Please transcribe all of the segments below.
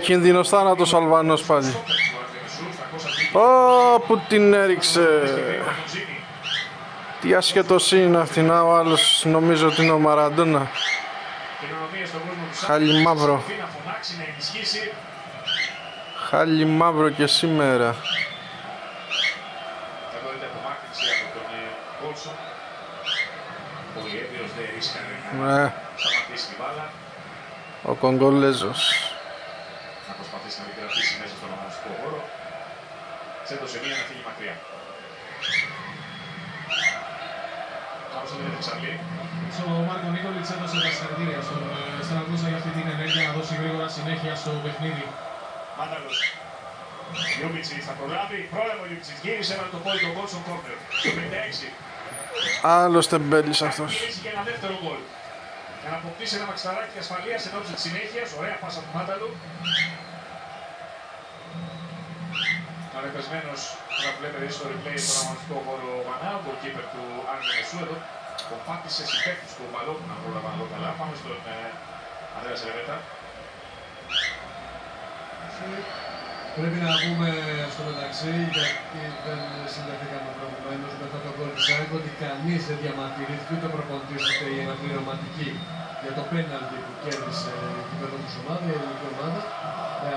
Κίνδυνος θάνατος Αλβανός πάλι. Που την έριξε. Τι ασχετός είναι αυτή, να ο άλλος νομίζω ότι είναι ο Μαραντόνα. Χάλι μαύρο. Χάλι μαύρο και σήμερα. Ναι. Ο Κογκολέζος. Να προσπαθήσει να δικαιωθήσει μέσα στον αγωνιστικό χώρο. Ξέντωσε μία να φύγει μακριά. Κάπως δεν είναι Θεξαλή. Ο Μάρκο Νίκολιτς έδωσε τα συγχαρητήρια στον Σαραγούζα για αυτή την ενέργεια να δώσει γρήγορα συνέχεια στο παιχνίδι. Μάνταλος. Γιούμπιτσις θα προλάβει. Πρόλαβε ο Γιούμπιτσις. Γύρισε με το πόδι τον γκολ στον κόρνερ. Το 56. Άλλος τεμπέλης αυτός. Γύρισε και ένα δεύτερο γκολ. Για να αποκτήσει ένα μαξιταράκι ασφαλείας εν ώψη της συνέχειας. Ωραία πάσα του Μάνταλου. Ανεπεσμένος, να βλέπετε στο replay στον αγωνιστικό χώρο Μανά, ο goalkeeper του Άγγελ Μεσού εδώ. Κομπάτησε συμπαίκτης του Μπαλόπου να πρόλαβαν εδώ καλά. Πάμε στον Ανδρέα Σερεβέτα. Πρέπει να πούμε στο μεταξύ, γιατί δεν συνδεθήκαμε προηγουμένως με αυτό το γκολ της ΑΕΚ, ότι κανείς δεν διαμαρτυρήθηκε ούτε ο προπονητής ούτε η αναπληρωματική για το πέναλτι που κέρδισε η κυβερνώντας ομάδα, η ελληνική ομάδα.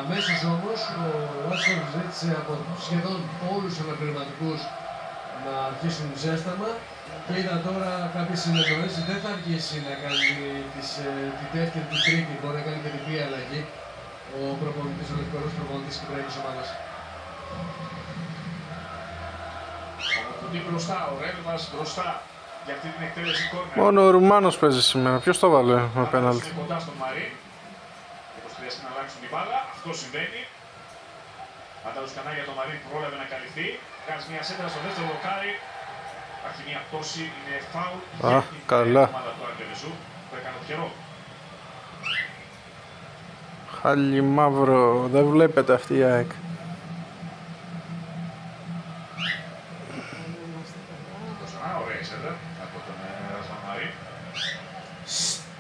Αμέσως όμως ο Άσφορ ζήτησε από σχεδόν όλους τους αναπληρωματικούς να αρχίσουν ζέσταμα και είδα τώρα κάποιες συνεννοήσεις, δεν θα αργήσει να κάνει τη δεύτερη, τη τρίτη, μπορεί να κάνει και την μία αλλαγή ο προπονητής, ο λευκορός προπονητής της Κυπριακής ομάδας. Ο Κουντή μπροστά, ο Ρέλβας μπροστά για αυτή την εκτέλεση κόρνερ. Μόνο ο Ρουμάνος παίζει σήμερα. Ποιος το βάλε με πέναλτι? Είναι κοντά στον Μαρί. Όπως χρειάζεται να αλλάξουν την μπάλα. Αυτό συμβαίνει. Άνταλος κανά για τον Μαρί, πρόλαβε να καλυφθεί. Κάνεις μια σέντρα στο δεύτερο δοκάρι. Υπάρχει μια πτώση, είναι φάουλ για την ομάδα του Αγγελεσού που έκανε το καιρό. Χάλι μαύρο, δεν βλέπετε αυτή η ΑΕΚ. Ωραία η σέντρα από τον Ρασβάν Μαρί.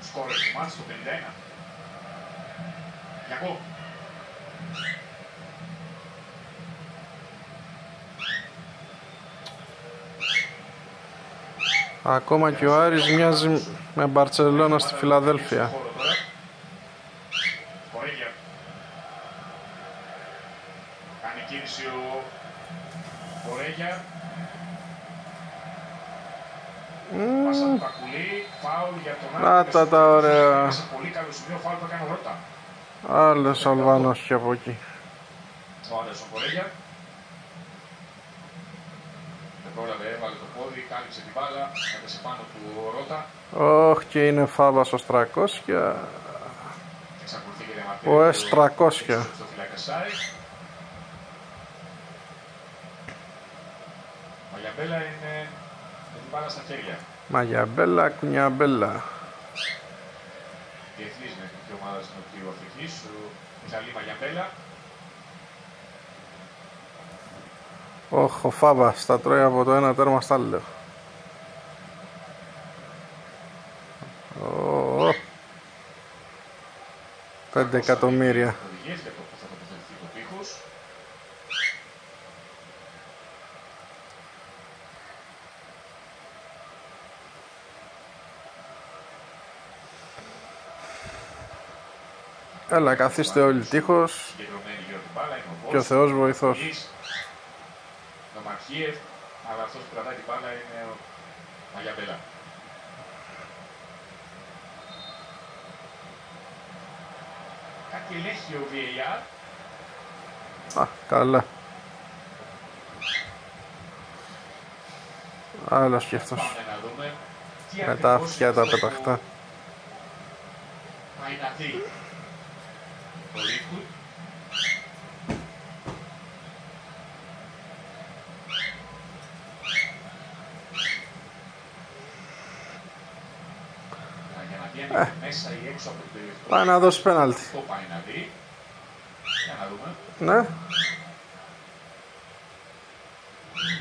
Σκόρερ του μάτς στο 51. Γιακό. Ακόμα και ο Άρης μοιάζει με Μπαρτσελώνα στη Φιλαδέλφια. Κάνει κίνηση ο Κορέγια. Πάσα του Κακουλή, φάουλ για τον Άρη. Να τα ωραία. Σε πολύ καλό σημείο, φάουλ που έκανε ο Ρώτα. Άλλος Αλβανός και από εκεί. Ο Άντερσον Κορέγια. Δεν πρόλαβε, έβαλε το πόδι, κάλυψε την μπάλα, έπεσε πάνω του ο Ρώτα. Όχι, και είναι φάβας ο Στρακόσια. Εξακολουθεί και ο διαμαρτύρεται S300. στο φυλακασάρι. Μαγιαμπέλα είναι με την μπάλα στα χέρια. Μαγιαμπέλα, κουνιαμπέλα. Διεθνής με την ομάδα στην οποία ο Αφρικής, ο Μιχαλή Μαγιαμπέλα. Ο Φάβας τα τρώει από το ένα τέρμα στα άλλο. 5 εκατομμύρια. Έλα, καθίστε όλοι τείχος και ο Θεός βοηθός. Νομαρχίευ, αλλά αυτός που κρατάει την μπάλα είναι ο Μαγιαμπέλα. Κάτι ελέγχει ο VAR. Α, καλά. Άλλος και αυτός. Πάμε να δούμε τι με τα αυτιά τα πεταχτά. Πάει να δει ο Λίγκουτ. Μέσα ή έξω από το περιοχή. Πάει να δώσει πέναλτι. Αυτό πάει να δει. Για να δούμε. Ναι.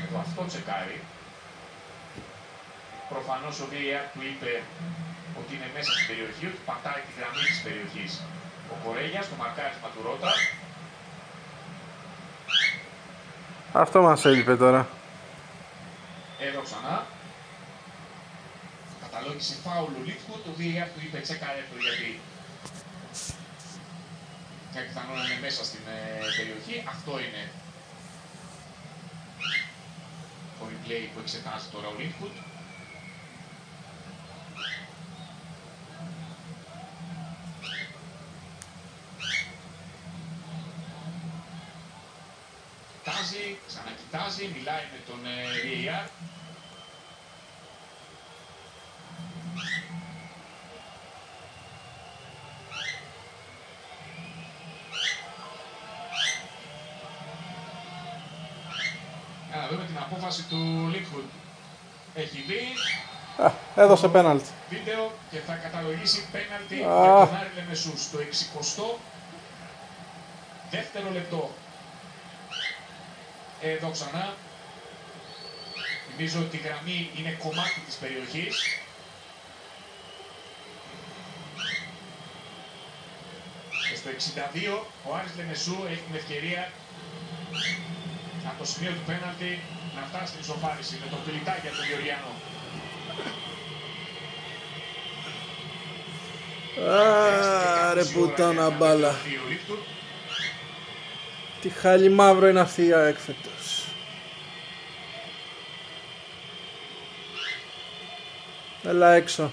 Εδώ αυτό τσεκάρει. Προφανώς ο VAR του είπε ότι είναι μέσα στην περιοχή, ότι πατάει τη γραμμή της περιοχής. Ο Κορέλιας, το μαρκάρισμα του Ρώτα. Αυτό μας έλειπε τώρα. Εδώ ξανά. Καταλόγησε φάουλ ο Λίτκο, το VAR του είπε τσεκάρε το γιατί. Και πιθανόν να είναι μέσα στην περιοχή. Αυτό είναι το replay που εξετάζει τώρα ο Λίτκο. Κοιτάζει, ξανακοιτάζει, μιλάει με τον VAR. Να δούμε την απόφαση του Λίκχουτ. Έχει δει. Έδωσε πέναλτι. Βίντεο και θα καταλογίσει πέναλτι για τον Άρη Λεμεσού στο 60ο δεύτερο λεπτό. Εδώ ξανά. Θυμίζω ότι η γραμμή είναι κομμάτι της περιοχής. Και στο 62 ο Άρης Λεμεσού έχει την ευκαιρία από το σημείο του πέναλτι να φτάσει στην ισοφάριση με το πιλιτάκι για τον Γεωργιανό. Άρε πουτάνα μπάλα. Τι χάλι μαύρο είναι αυτή η ΑΕΚ φέτος. Έλα έξω.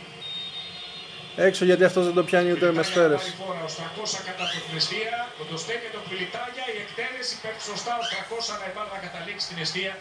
Έξω γιατί αυτός δεν το πιάνει ούτε με σφαίρες. Ο Στρακώσα κατά από την εστία, το στέκει το Πιλιτάγια, η εκτέλεση πέφτει σωστά, ο Στρακώσα να καταλήξει στην εστία.